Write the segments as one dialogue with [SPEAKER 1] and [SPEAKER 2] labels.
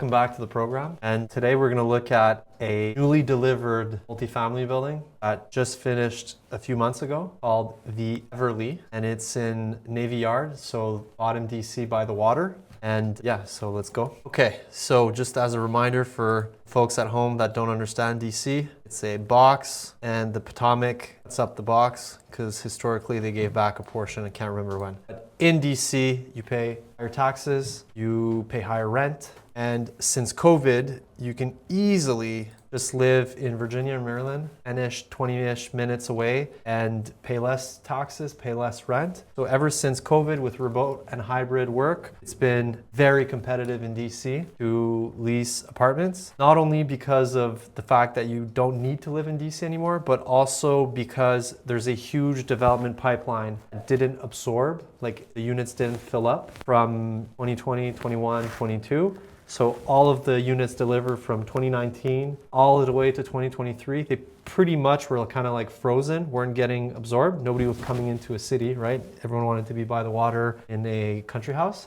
[SPEAKER 1] welcome back to the program. And today we're going to look at a newly delivered multifamily building that just finished a few months ago called the Everly. And it's in Navy Yard, so bottom DC by the water. And yeah, so let's go. Okay, so just as a reminder for folks at home that don't understand DC, it's a box and the Potomac sets up the box because historically they gave back a portion, I can't remember when. But in DC, you pay higher taxes, you pay higher rent, and since COVID, you can easily just live in Virginia or Maryland, 10-ish, 20-ish minutes away and pay less taxes, pay less rent. So ever since COVID with remote and hybrid work, it's been very competitive in DC to lease apartments, not only because of the fact that you don't need to live in DC anymore, but also because there's a huge development pipeline that didn't absorb, like the units didn't fill up from 2020, 21, 22. So all of the units delivered from 2019 all the way to 2023, they pretty much were kind of like frozen, weren't getting absorbed. Nobody was coming into a city, right? Everyone wanted to be by the water in a country house.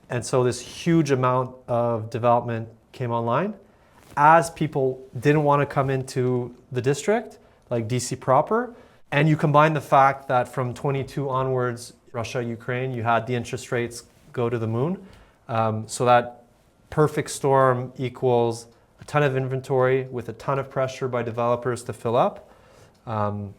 [SPEAKER 1] And so this huge amount of development came online. As people didn't want to come into the district, like DC proper, and you combine the fact that from 22 onwards, Russia, Ukraine, you had the interest rates go to the moon. So that perfect storm equals a ton of inventory with a ton of pressure by developers to fill up. And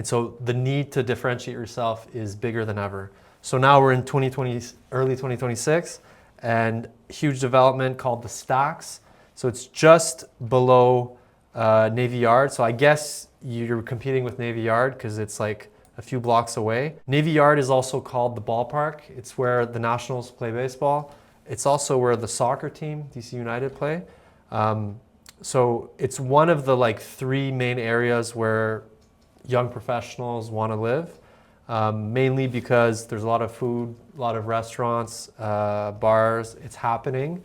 [SPEAKER 1] so the need to differentiate yourself is bigger than ever. So now we're in 2020, early 2026, and huge development called the Stacks. So it's just below Navy Yard. So I guess you're competing with Navy Yard because it's like a few blocks away. Navy Yard is also called the ballpark. It's where the Nationals play baseball. It's also where the soccer team, DC United, play. So it's one of the like three main areas where young professionals want to live, mainly because there's a lot of food, a lot of restaurants, bars, it's happening.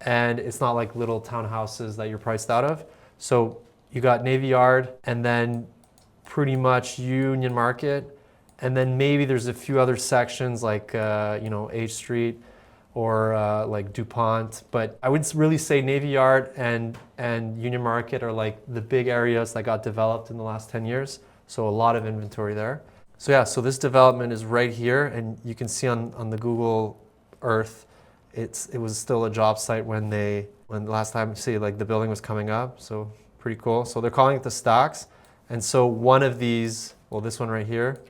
[SPEAKER 1] And it's not like little townhouses that you're priced out of. So you got Navy Yard and then pretty much Union Market. And then maybe there's a few other sections like, H Street, or like DuPont, but I would really say Navy Yard and Union Market are like the big areas that got developed in the last 10 years. So a lot of inventory there. So yeah, so this development is right here, and you can see on the Google Earth, it was still a job site when the last time you see like the building was coming up. So pretty cool. So they're calling it the Stacks, and so one of these, well, this one right here,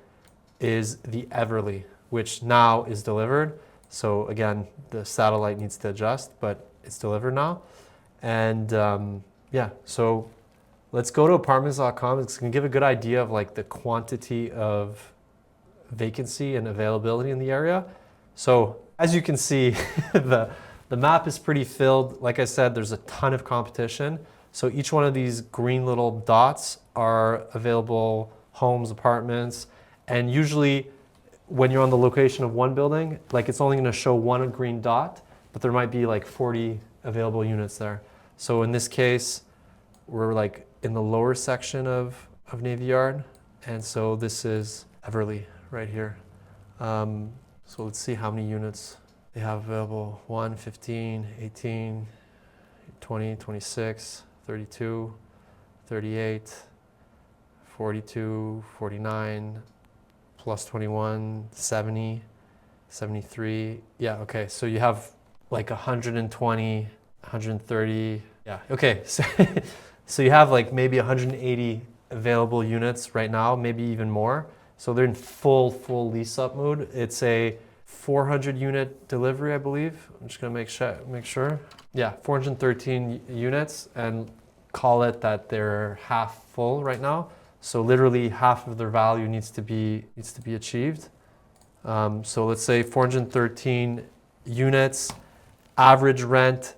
[SPEAKER 1] is the Everly, which now is delivered. So again, the satellite needs to adjust, but it's delivered now. And yeah, so let's go to apartments.com. It's gonna give a good idea of like the quantity of vacancy and availability in the area. So as you can see, the map is pretty filled. Like I said, there's a ton of competition. So each one of these green little dots are available homes, apartments, and usually when you're on the location of one building, like it's only going to show one green dot, but there might be like 40 available units there. So in this case, we're like in the lower section of Navy Yard. And so this is Everly right here. So let's see how many units they have available. 1, 15, 18, 20, 26, 32, 38, 42, 49, plus 21, 70, 73. Yeah, okay, so you have like 120, 130. Yeah, okay, so you have like maybe 180 available units right now, maybe even more. So they're in full lease up mode. It's a 400 unit delivery, I believe. I'm just gonna make sure. Yeah, 413 units, and call it that they're half full right now. So literally half of their value needs to be achieved. So let's say 413 units, average rent.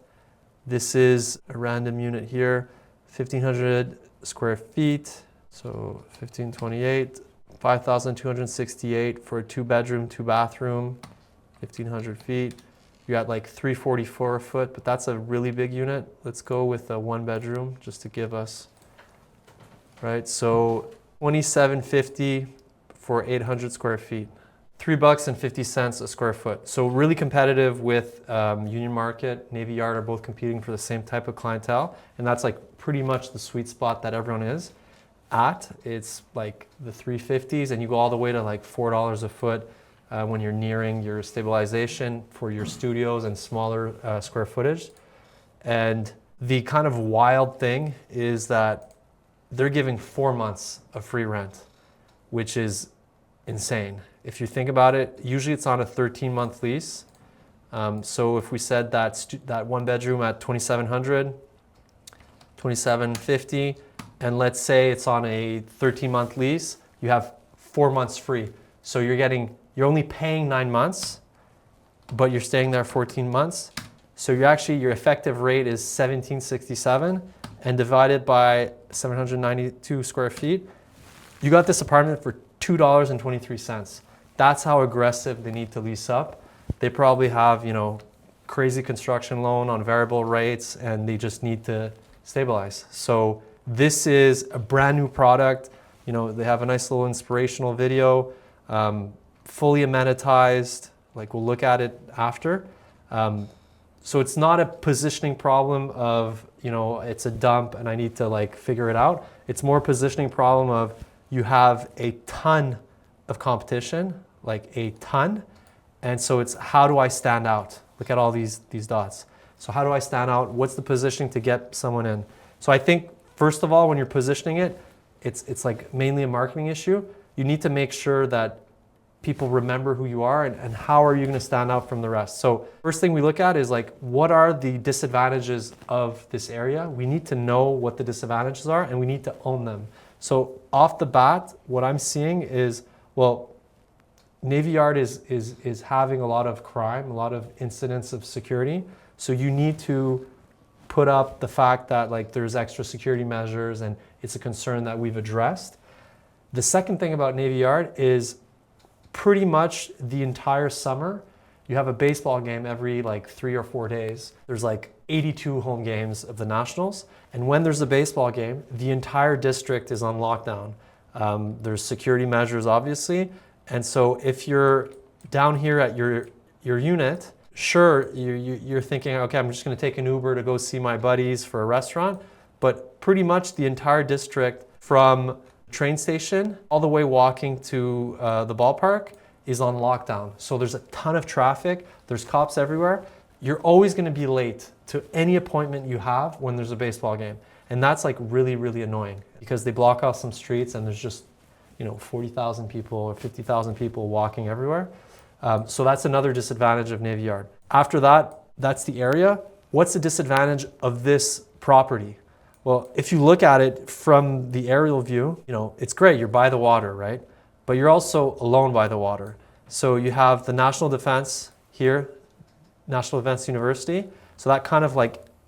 [SPEAKER 1] This is a random unit here, 1,500 square feet. So 1,528, 5,268 for a 2-bedroom, 2-bathroom, 1,500 feet. You got like 344 a foot, but that's a really big unit. Let's go with a 1-bedroom just to give us, right? So 2,750 for 800 square feet. $3.50 a square foot. So really competitive with Union Market, Navy Yard are both competing for the same type of clientele. And that's like pretty much the sweet spot that everyone is at. It's like the 350s, and you go all the way to like $4 a foot when you're nearing your stabilization for your studios and smaller square footage. And the kind of wild thing is that they're giving 4 months of free rent, which is insane. If you think about it, usually it's on a 13-month lease. So if we said that one bedroom at $2,700, $2,750, and let's say it's on a 13-month lease, you have 4 months free. So you're only paying 9 months, but you're staying there 14 months. So your effective rate is $1,767, and divided by 792 square feet, you got this apartment for $2.23. That's how aggressive they need to lease up. They probably have, crazy construction loan on variable rates, and they just need to stabilize. So this is a brand new product. They have a nice little inspirational video, fully amenitized. Like, we'll look at it after. So it's not a positioning problem of, it's a dump and I need to figure it out. It's more a positioning problem of you have a ton of competition, like a ton. And so it's, how do I stand out? Look at all these dots. So how do I stand out? What's the positioning to get someone in? So I think, first of all, when you're positioning it, it's like mainly a marketing issue. You need to make sure that people remember who you are and how are you going to stand out from the rest. So first thing we look at is what are the disadvantages of this area? We need to know what the disadvantages are, and we need to own them. So off the bat, what I'm seeing is, Navy Yard is having a lot of crime, a lot of incidents of security. So you need to put up the fact that there's extra security measures, and it's a concern that we've addressed. The second thing about Navy Yard is pretty much the entire summer, you have a baseball game every 3 or 4 days. There's 82 home games of the Nationals. And when there's a baseball game, the entire district is on lockdown. There's security measures, obviously. And so if you're down here at your unit, sure, you're thinking, okay, I'm just going to take an Uber to go see my buddies for a restaurant. But pretty much the entire district, from train station all the way walking to the ballpark, is on lockdown. So there's a ton of traffic. There's cops everywhere. You're always going to be late to any appointment you have when there's a baseball game. And that's really, really annoying, because they block off some streets and there's just 40,000 people or 50,000 people walking everywhere. So that's another disadvantage of Navy Yard. After that, that's the area. What's the disadvantage of this property? Well, if you look at it from the aerial view, it's great. You're by the water, right? But you're also alone by the water. So you have the National Defense here, National Defense University. So that kind of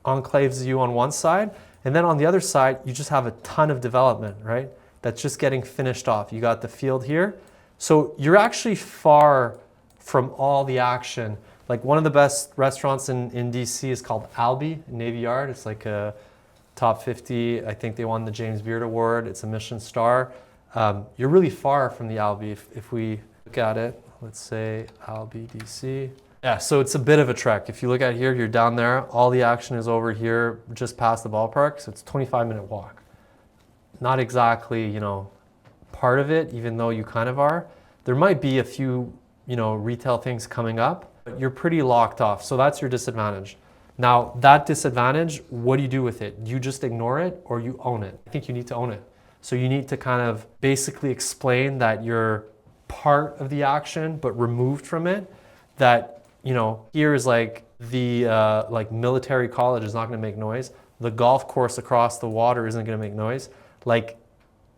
[SPEAKER 1] enclaves you on one side. And then on the other side, you just have a ton of development, right? That's just getting finished off. You got the field here. So you're actually far from all the action. One of the best restaurants in DC is called Albee, Navy Yard. It's like a top 50. I think they won the James Beard Award. It's a Michelin star. You're really far from the Albee. If we look at it, let's say Albee, DC. Yeah, so it's a bit of a trek. If you look at here, you're down there. All the action is over here, just past the ballpark. So it's a 25-minute walk. Not exactly, part of it, even though you kind of are. There might be a few, retail things coming up, but you're pretty locked off. So that's your disadvantage. Now, that disadvantage, what do you do with it? Do you just ignore it, or you own it? I think you need to own it. So you need to kind of basically explain that you're part of the action, but removed from it. That, here is the military college is not going to make noise. The golf course across the water isn't going to make noise.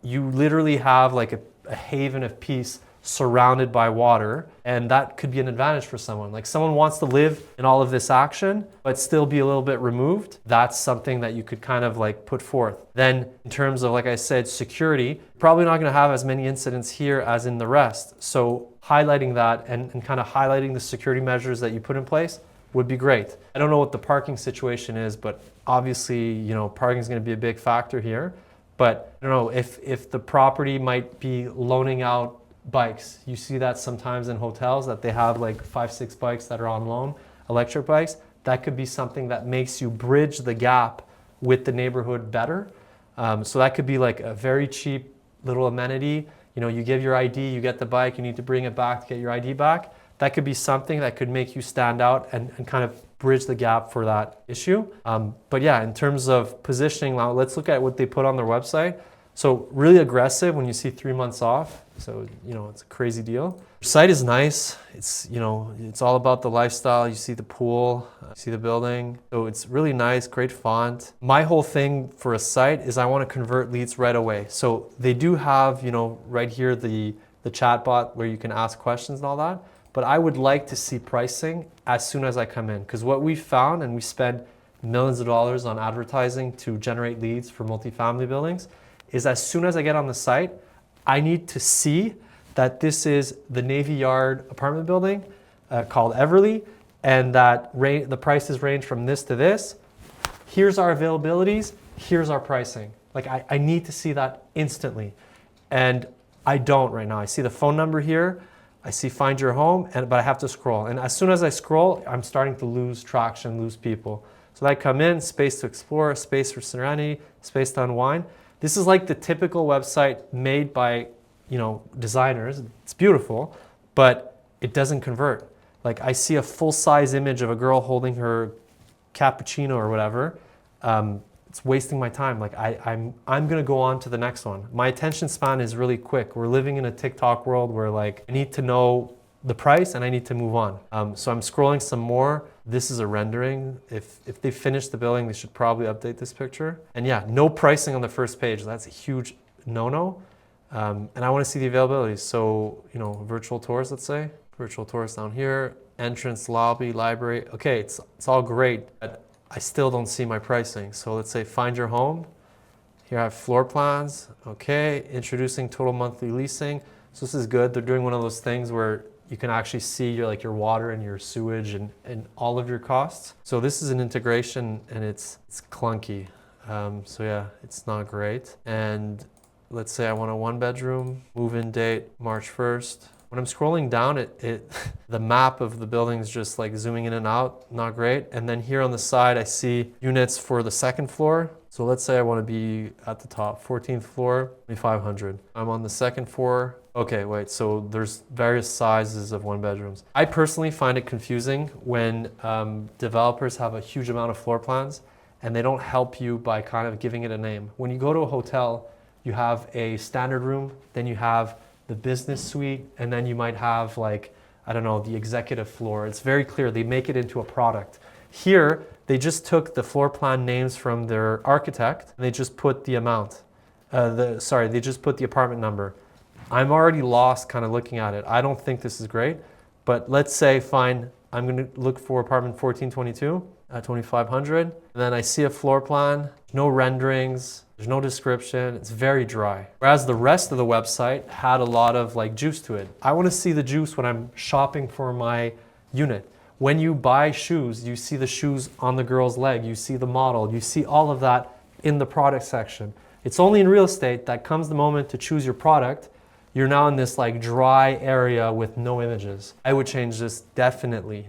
[SPEAKER 1] You literally have a haven of peace surrounded by water, and that could be an advantage for someone. Someone wants to live in all of this action, but still be a little bit removed. That's something that you could kind of put forth. Then in terms of, like I said, security, probably not gonna have as many incidents here as in the rest. So highlighting that and kind of highlighting the security measures that you put in place would be great. I don't know what the parking situation is, but obviously, parking is gonna be a big factor here. But I don't know if the property might be loaning out bikes. You see that sometimes in hotels that they have like 5, 6 bikes that are on loan, electric bikes. That could be something that makes you bridge the gap with the neighborhood better. So that could be like a very cheap little amenity. You know, you give your ID, you get the bike, you need to bring it back to get your ID back. That could be something that could make you stand out and kind of bridge the gap for that issue. But yeah, in terms of positioning, now let's look at what they put on their website. So really aggressive when you see 3 months off. So, you know, it's a crazy deal. Your site is nice. It's, you know, it's all about the lifestyle. You see the pool, you see the building. So it's really nice, great font. My whole thing for a site is I want to convert leads right away. So they do have, you know, right here, the chat bot where you can ask questions and all that. But I would like to see pricing as soon as I come in. Because what we found, and we spend millions of dollars on advertising to generate leads for multifamily buildings, is as soon as I get on the site, I need to see that this is the Navy Yard apartment building called Everly, and that the prices range from this to this. Here's our availabilities, here's our pricing. Like I need to see that instantly. And I don't right now. I see the phone number here, I see find your home, but I have to scroll. And as soon as I scroll, I'm starting to lose traction, lose people. So I come in, space to explore, space for serenity, space to unwind. This is like the typical website made by, you know, designers. It's beautiful, but it doesn't convert. Like I see a full-size image of a girl holding her cappuccino or whatever. It's wasting my time. Like I'm gonna go on to the next one. My attention span is really quick. We're living in a TikTok world where like I need to know the price and I need to move on. So I'm scrolling some more. This is a rendering. If they finish the building, they should probably update this picture. And yeah, no pricing on the first page. That's a huge no-no. And I want to see the availability. So, you know, virtual tours, let's say. Virtual tours down here. Entrance, lobby, library. Okay, it's all great, but I still don't see my pricing. So let's say find your home. Here I have floor plans. Okay, introducing total monthly leasing. So this is good. They're doing one of those things where you can actually see your water and your sewage and all of your costs. So this is an integration and it's clunky. So yeah, it's not great. And let's say I want a 1-bedroom, move-in date, March 1st. When I'm scrolling down, the map of the building is just like zooming in and out, not great. And then here on the side, I see units for the 2nd floor. So let's say I want to be at the top, 14th floor, 2,500. I'm on the 2nd floor. Okay, wait, so there's various sizes of 1-bedrooms. I personally find it confusing when developers have a huge amount of floor plans and they don't help you by kind of giving it a name. When you go to a hotel, you have a standard room, then you have the business suite, and then you might have like, I don't know, the executive floor. It's very clear, they make it into a product. Here, they just took the floor plan names from their architect and they just put the amount. They just put the apartment number. I'm already lost kind of looking at it. I don't think this is great, but let's say, fine, I'm gonna look for apartment 1422 at 2,500. And then I see a floor plan, no renderings, there's no description, it's very dry. Whereas the rest of the website had a lot of like juice to it. I wanna see the juice when I'm shopping for my unit. When you buy shoes, you see the shoes on the girl's leg, you see the model, you see all of that in the product section. It's only in real estate that comes the moment to choose your product, you're now in this like dry area with no images. I would change this definitely.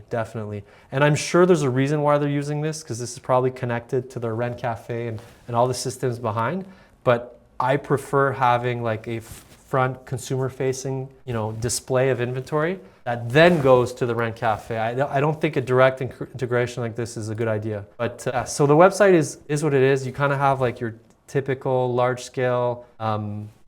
[SPEAKER 1] And I'm sure there's a reason why they're using this, because this is probably connected to their Rent Cafe and all the systems behind. But I prefer having like a front consumer facing, you know, display of inventory that then goes to the Rent Cafe. I don't think a direct integration like this is a good idea. But so the website is what it is. You kind of have like your typical large scale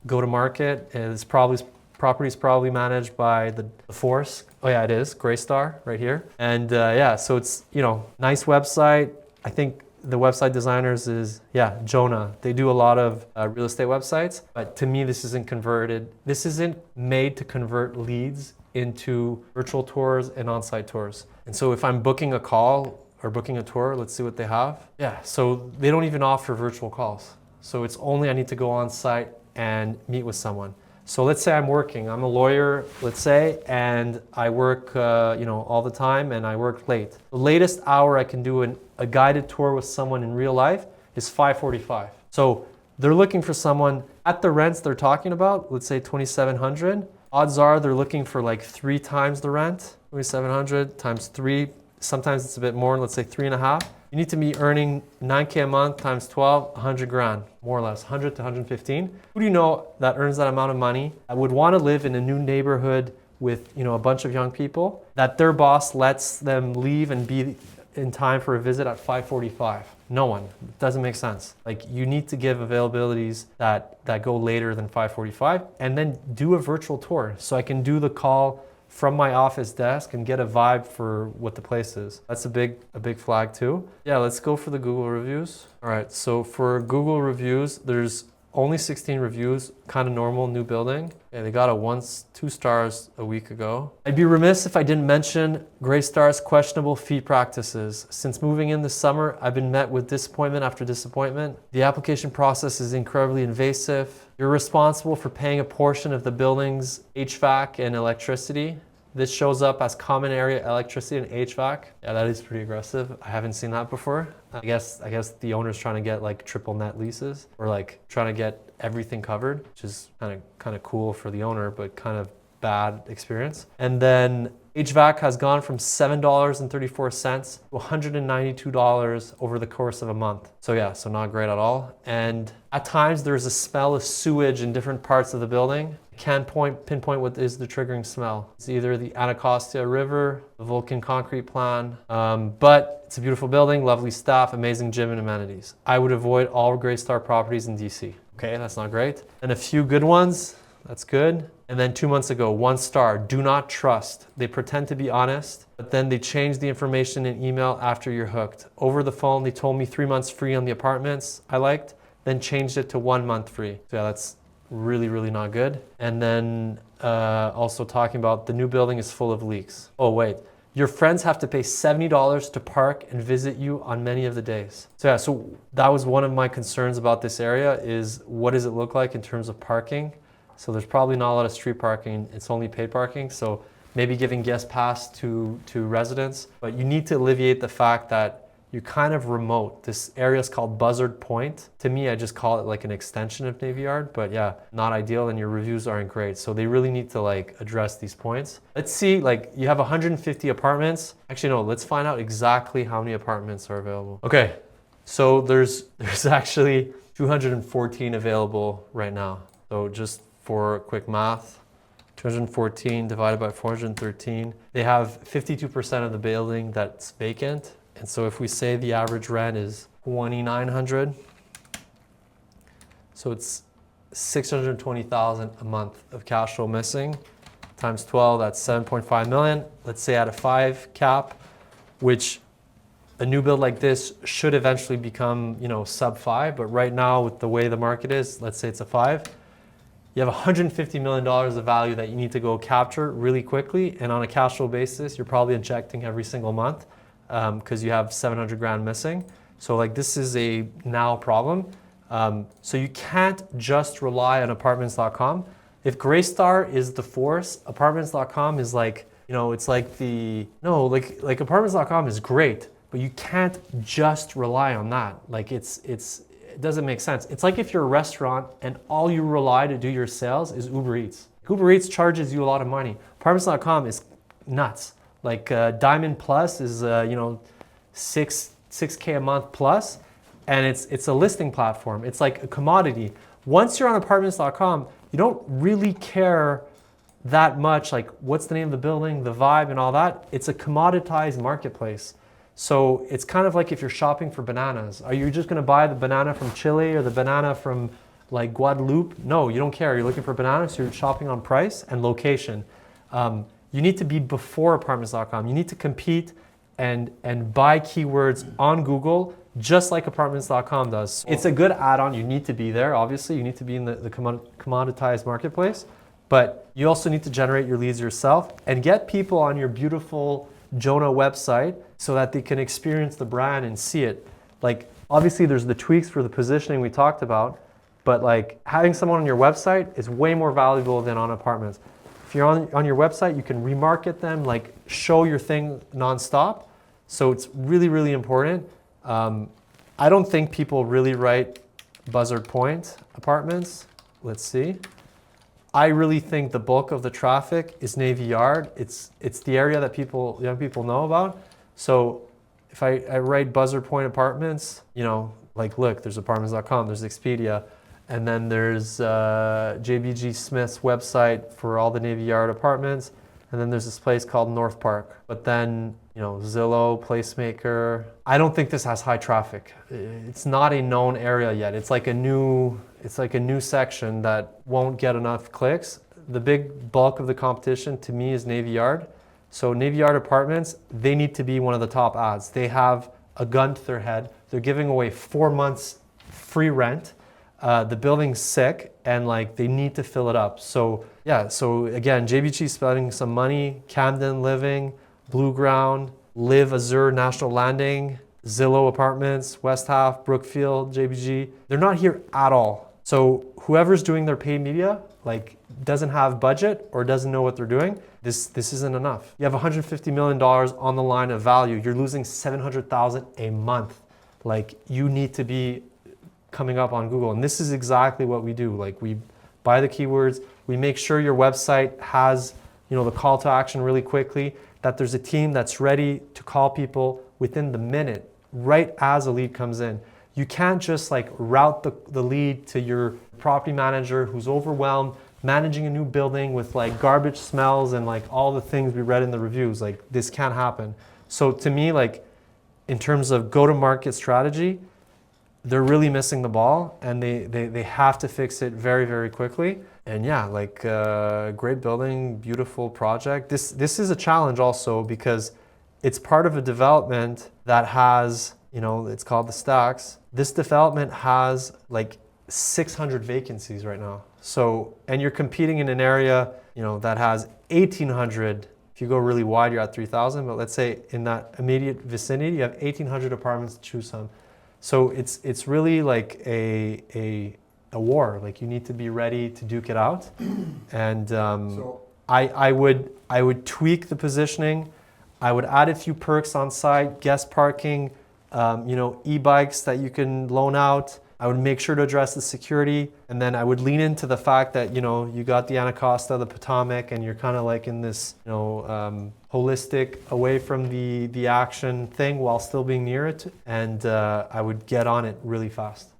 [SPEAKER 1] go-to-market. It's property's probably managed by the Force. Oh yeah, it is, Greystar right here. And yeah, so it's, you know, nice website. I think the website designers is, yeah, Jonah. They do a lot of real estate websites, but to me, this isn't converted. This isn't made to convert leads into virtual tours and on-site tours. And so if I'm booking a call or booking a tour, let's see what they have. Yeah, so they don't even offer virtual calls. So it's only I need to go on site and meet with someone. So let's say I'm working, I'm a lawyer, let's say, and I work you know, all the time and I work late. The latest hour I can do a guided tour with someone in real life is 5:45. So they're looking for someone at the rents they're talking about, let's say 2,700. Odds are they're looking for like 3 times the rent. 2,700 times 3. Sometimes it's a bit more, let's say 3.5. You need to be earning 9K a month times 12, 100 grand, more or less, 100 to 115. Who do you know that earns that amount of money, that would want to live in a new neighborhood with, a bunch of young people, that their boss lets them leave and be in time for a visit at 5:45? No one. It doesn't make sense. Like, you need to give availabilities that go later than 5:45, and then do a virtual tour so I can do the call from my office desk and get a vibe for what the place is. That's a big flag too. Yeah, let's go for the Google reviews. All right, so for Google reviews, there's only 16 reviews, kind of normal, new building. Yeah, they got 2 stars a week ago. I'd be remiss if I didn't mention Greystar's questionable fee practices. Since moving in this summer, I've been met with disappointment after disappointment. The application process is incredibly invasive. You're responsible for paying a portion of the building's HVAC and electricity. This shows up as common area electricity and HVAC. Yeah, that is pretty aggressive. I haven't seen that before. I guess the owner's trying to get like triple net leases, or like trying to get everything covered, which is kind of cool for the owner, but kind of bad experience. And then HVAC has gone from $7.34 to $192 over the course of a month. So yeah, so not great at all. And at times there's a smell of sewage in different parts of the building. Can't pinpoint what is the triggering smell. It's either the Anacostia River, the Vulcan concrete plan, but it's a beautiful building, lovely staff, amazing gym and amenities. I would avoid all Greystar properties in DC. Okay, that's not great. And a few good ones, that's good. And then 2 months ago, 1 star, do not trust. They pretend to be honest, but then they change the information in email after you're hooked. Over the phone, they told me 3 months free on the apartments I liked, then changed it to 1 month free. So yeah, that's really not good. And then also talking about the new building is full of leaks. Oh wait, your friends have to pay $70 to park and visit you on many of the days. So yeah, so that was one of my concerns about this area, is what does it look like in terms of parking? So there's probably not a lot of street parking, it's only paid parking. So maybe giving guest pass to residents, but you need to alleviate the fact that you're kind of remote. This area is called Buzzard Point. To me, I just call it like an extension of Navy Yard, but yeah, not ideal, and your reviews aren't great. So they really need to like address these points. Let's see, like you have 150 apartments. Actually, no, let's find out exactly how many apartments are available. Okay, so there's actually 214 available right now. So just for quick math, 214 divided by 413. They have 52% of the building that's vacant. And so if we say the average rent is $2,900, so it's $620,000 a month of cash flow missing, times 12, that's 7.5 million. Let's say at a 5 cap, which a new build like this should eventually become, sub 5, but right now with the way the market is, let's say it's a 5. You have $150 million of value that you need to go capture really quickly, and on a cash flow basis, you're probably injecting every single month. Because you have 700 grand missing. So like this is a now problem. So you can't just rely on apartments.com. If Greystar is the force, apartments.com is like, it's like like apartments.com is great, but you can't just rely on that. Like it doesn't make sense. It's like if you're a restaurant and all you rely to do your sales is Uber Eats. Uber Eats charges you a lot of money. Apartments.com is nuts. Like Diamond Plus is 6K a month plus, and it's a listing platform. It's like a commodity. Once you're on apartments.com, you don't really care that much like what's the name of the building, the vibe and all that. It's a commoditized marketplace. So it's kind of like if you're shopping for bananas. Are you just gonna buy the banana from Chile or the banana from like Guadeloupe? No, you don't care. You're looking for bananas, so you're shopping on price and location. You need to be before apartments.com. You need to compete and buy keywords on Google just like apartments.com does. It's a good add-on. You need to be there, obviously. You need to be in the commoditized marketplace, but you also need to generate your leads yourself and get people on your beautiful Jonah website so that they can experience the brand and see it. Like, obviously there's the tweaks for the positioning we talked about, but like having someone on your website is way more valuable than on apartments. If you're on your website, you can remarket them, like show your thing nonstop. So it's really important. I don't think people really write Buzzard Point apartments. Let's see. I really think the bulk of the traffic is Navy Yard. It's the area that young people know about. So if I write Buzzer Point Apartments, like look, there's apartments.com, there's Expedia, and then there's JBG Smith's website for all the Navy Yard apartments, and then there's this place called North Park. But then, Zillow, Placemaker. I don't think this has high traffic. It's not a known area yet. It's like a new section that won't get enough clicks. The big bulk of the competition to me is Navy Yard. So Navy Yard Apartments, they need to be one of the top ads. They have a gun to their head. They're giving away 4 months free rent. The building's sick and they need to fill it up. So yeah, so again, JBG spending some money, Camden Living, Blue Ground, Live Azure National Landing, Zillow Apartments, West Half, Brookfield, JBG. They're not here at all. So whoever's doing their paid media, doesn't have budget or doesn't know what they're doing, this isn't enough. You have $150 million on the line of value. You're losing $700,000 a month. You need to be coming up on Google. And this is exactly what we do. We buy the keywords, we make sure your website has, the call to action really quickly, that there's a team that's ready to call people within the minute, right as a lead comes in. You can't just route the lead to your property manager who's overwhelmed, managing a new building with garbage smells and all the things we read in the reviews. This can't happen. So to me, in terms of go-to-market strategy, they're really missing the ball, and they have to fix it very, very quickly. And yeah, great building, beautiful project. This is a challenge also because it's part of a development that has, it's called the Stacks. This development has 600 vacancies right now. So, and you're competing in an area, that has 1,800. If you go really wide, you're at 3,000. But let's say in that immediate vicinity, you have 1,800 apartments to choose from. So it's really a war. You need to be ready to duke it out. And I would tweak the positioning. I would add a few perks on site, guest parking, e-bikes that you can loan out. I would make sure to address the security, and then I would lean into the fact that you got the Anacostia, the Potomac, and you're kind of in this holistic, away from the action thing while still being near it. And I would get on it really fast.